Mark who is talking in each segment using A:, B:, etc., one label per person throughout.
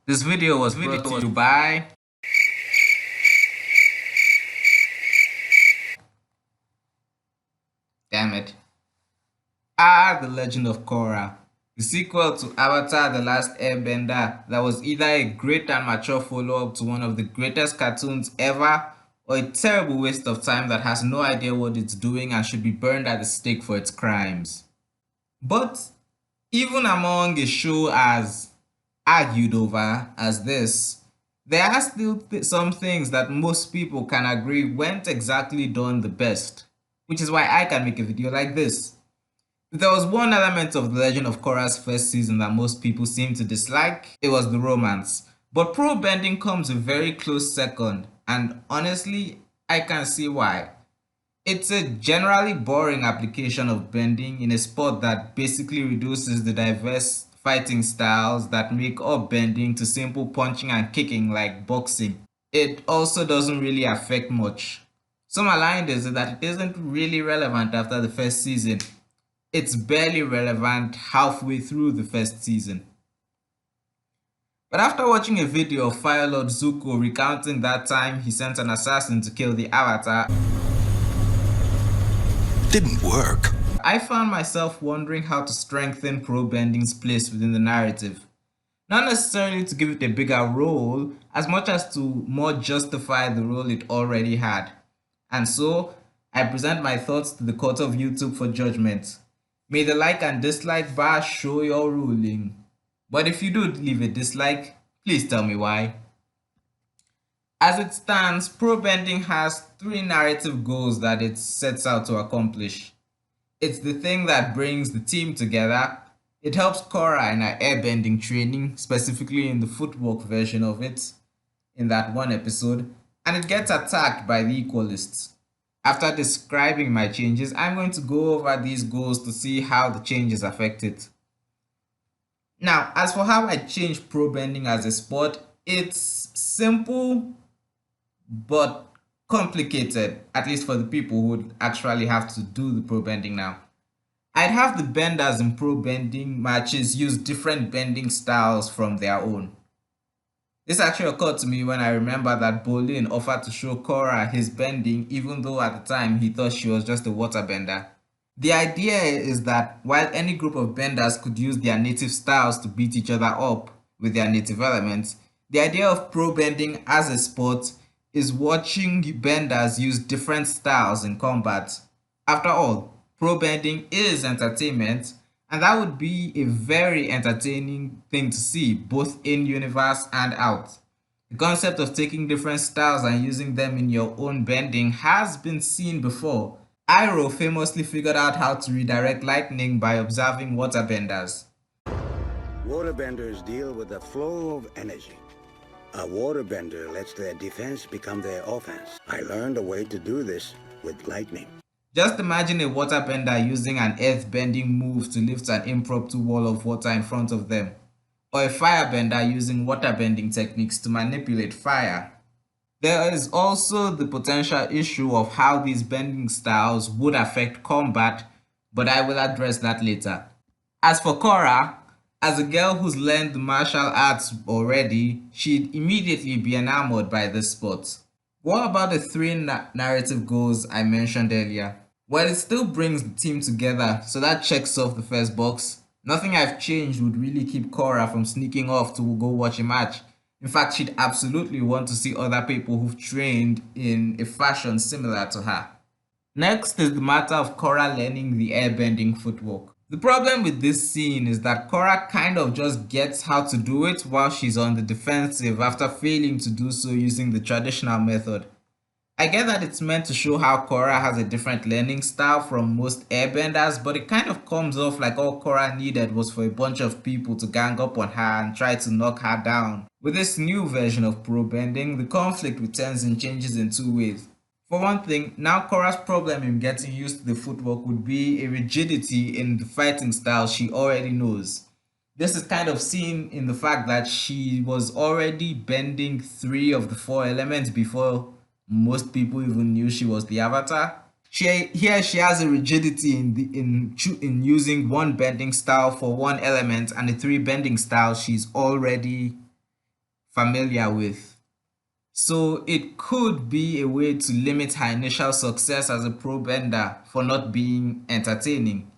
A: This video was brought to you by damn it. The Legend of Korra, the sequel to Avatar The Last Airbender that was either a great and mature follow-up to one of the greatest cartoons ever or a terrible waste of time that has no idea what it's doing and should be burned at the stake for its crimes. But even among a show as argued over as this, there are still some things that most people can agree weren't exactly done the best, which is why I can make a video like this. If there was one element of The Legend of Korra's first season that most people seem to dislike, it was the romance. But pro bending comes a very close second, and honestly, I can see why. It's a generally boring application of bending in a sport that basically reduces the diverse fighting styles that make up bending to simple punching and kicking like boxing. It also doesn't really affect much. Some aligned is that it isn't really relevant after the first season. It's barely relevant halfway through the first season. But after watching a video of Fire Lord Zuko recounting that time he sent an assassin to kill the Avatar,
B: didn't work.
A: I found myself wondering how to strengthen pro bending's place within the narrative. Not necessarily to give it a bigger role, as much as to more justify the role it already had. And so, I present my thoughts to the court of YouTube for judgment. May the like and dislike bar show your ruling. But if you do leave a dislike, please tell me why. As it stands, pro bending has three narrative goals that it sets out to accomplish. It's the thing that brings the team together. It helps Korra in her airbending training, specifically in the footwork version of it, in that one episode, and it gets attacked by the Equalists. After describing my changes, I'm going to go over these goals to see how the changes affect it. Now, as for how I changed pro bending as a sport, it's simple but complicated, at least for the people who would actually have to do the pro bending now. I'd have the benders in pro bending matches use different bending styles from their own. This actually occurred to me when I remember that Bolin offered to show Korra his bending even though at the time he thought she was just a waterbender. The idea is that while any group of benders could use their native styles to beat each other up with their native elements, the idea of pro bending as a sport is watching benders use different styles in combat. After all, pro bending is entertainment, and that would be a very entertaining thing to see both in universe and out. The concept of taking different styles and using them in your own bending has been seen before. Iroh famously figured out how to redirect lightning by observing waterbenders.
C: Waterbenders deal with the flow of energy. A waterbender lets their defense become their offense. I learned a way to do this with lightning.
A: Just imagine a waterbender using an earth-bending move to lift an impromptu wall of water in front of them, or a firebender using waterbending techniques to manipulate fire. There is also the potential issue of how these bending styles would affect combat, but I will address that later. As for Korra, as a girl who's learned the martial arts already, she'd immediately be enamored by this sport. What about the three narrative goals I mentioned earlier? Well, it still brings the team together, so that checks off the first box. Nothing I've changed would really keep Korra from sneaking off to go watch a match. In fact, she'd absolutely want to see other people who've trained in a fashion similar to her. Next is the matter of Korra learning the airbending footwork. The problem with this scene is that Korra kind of just gets how to do it while she's on the defensive after failing to do so using the traditional method. I get that it's meant to show how Korra has a different learning style from most airbenders, but it kind of comes off like all Korra needed was for a bunch of people to gang up on her and try to knock her down. With this new version of pro bending, the conflict with Tenzin changes in two ways. For one thing, now Korra's problem in getting used to the footwork would be a rigidity in the fighting style she already knows. This is kind of seen in the fact that she was already bending 3 of the 4 elements before most people even knew she was the Avatar. She has a rigidity in using one bending style for one element and the 3 bending styles she's already familiar with. So it could be a way to limit her initial success as a pro bender for not being entertaining.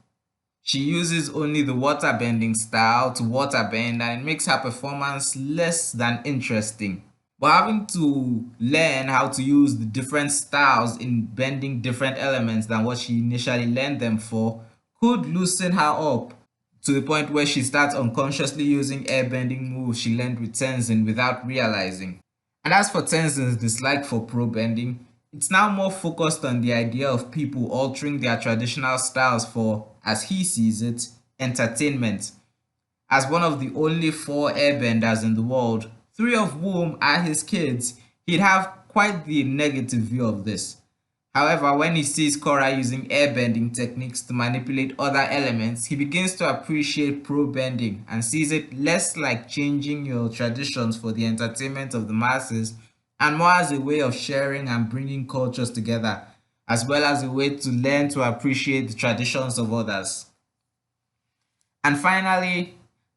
A: She uses only the waterbending style to waterbend and it makes her performance less than interesting. But having to learn how to use the different styles in bending different elements than what she initially learned them for could loosen her up to the point where she starts unconsciously using airbending moves she learned with Tenzin without realizing. And as for Tenzin's dislike for pro bending, it's now more focused on the idea of people altering their traditional styles for, as he sees it, entertainment. As one of the only four airbenders in the world, three of whom are his kids, he'd have quite the negative view of this. However, when he sees Korra using airbending techniques to manipulate other elements, he begins to appreciate pro bending and sees it less like changing your traditions for the entertainment of the masses and more as a way of sharing and bringing cultures together, as well as a way to learn to appreciate the traditions of others. And finally,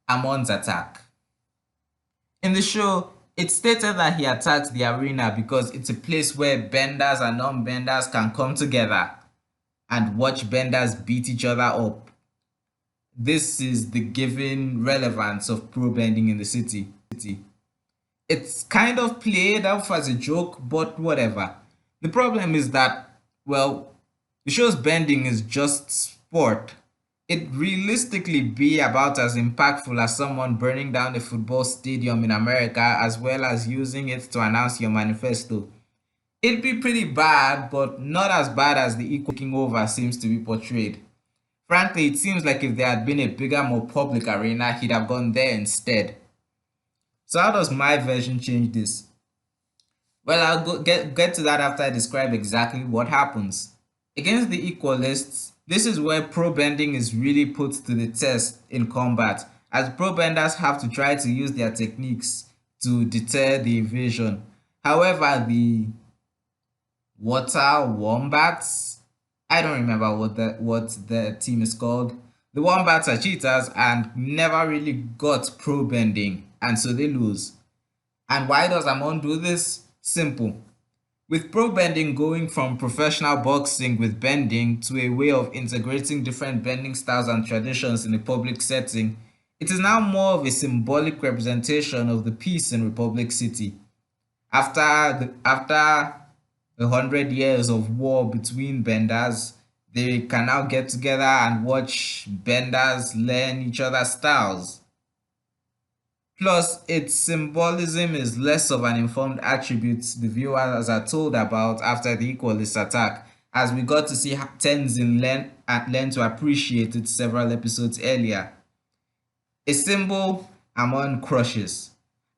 A: Amon's attack. In the show, it's stated that he attacked the arena because it's a place where benders and non-benders can come together and watch benders beat each other up. This is the given relevance of pro bending in the city. It's kind of played off as a joke, but whatever. The problem is that, well, the show's bending is just sport. It realistically be about as impactful as someone burning down a football stadium in America as well as using it to announce your manifesto. It'd be pretty bad, but not as bad as the equal taking over seems to be portrayed. Frankly, it seems like if there had been a bigger, more public arena, he'd have gone there instead. So how does my version change this? Well, I'll get to that after I describe exactly what happens. Against the Equalists, this is where pro bending is really put to the test in combat, as pro benders have to try to use their techniques to deter the invasion. However, the Water Wombats, I don't remember what the team is called. The Wombats are cheaters and never really got pro bending, and so they lose. And why does Amon do this? Simple. With pro bending going from professional boxing with bending to a way of integrating different bending styles and traditions in a public setting, it is now more of a symbolic representation of the peace in Republic City. After 100 years of war between benders, they can now get together and watch benders learn each other's styles. Plus, its symbolism is less of an informed attribute the viewers are told about after the Equalist attack, as we got to see Tenzin learn to appreciate it several episodes earlier. A symbol Amon crushes.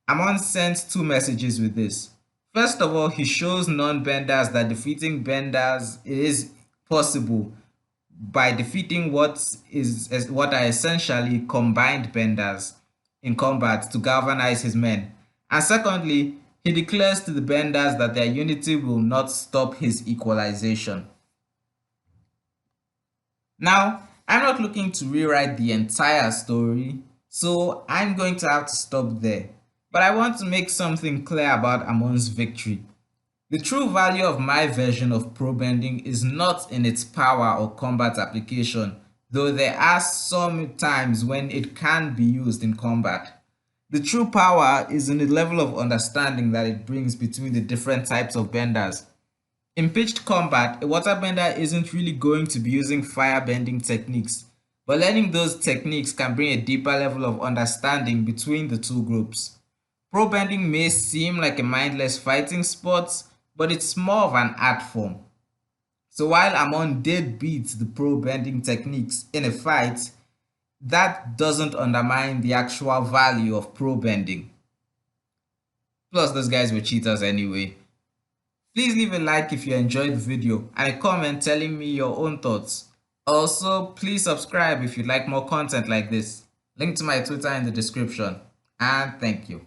A: Amon sends two messages with this. First of all, he shows non-benders that defeating benders is possible by defeating what are essentially combined benders in combat to galvanize his men. And secondly, he declares to the benders that their unity will not stop his equalization. Now, I'm not looking to rewrite the entire story, so I'm going to have to stop there. But I want to make something clear about Amon's victory. The true value of my version of pro bending is not in its power or combat application, though there are some times when it can be used in combat. The true power is in the level of understanding that it brings between the different types of benders. In pitched combat, a waterbender isn't really going to be using fire bending techniques, but learning those techniques can bring a deeper level of understanding between the two groups. Pro bending may seem like a mindless fighting sport, but it's more of an art form. So while Amon did beat the pro bending techniques in a fight, that doesn't undermine the actual value of pro bending. Plus, those guys were cheaters anyway. Please leave a like if you enjoyed the video and a comment telling me your own thoughts. Also, please subscribe if you'd like more content like this. Link to my Twitter in the description. And thank you.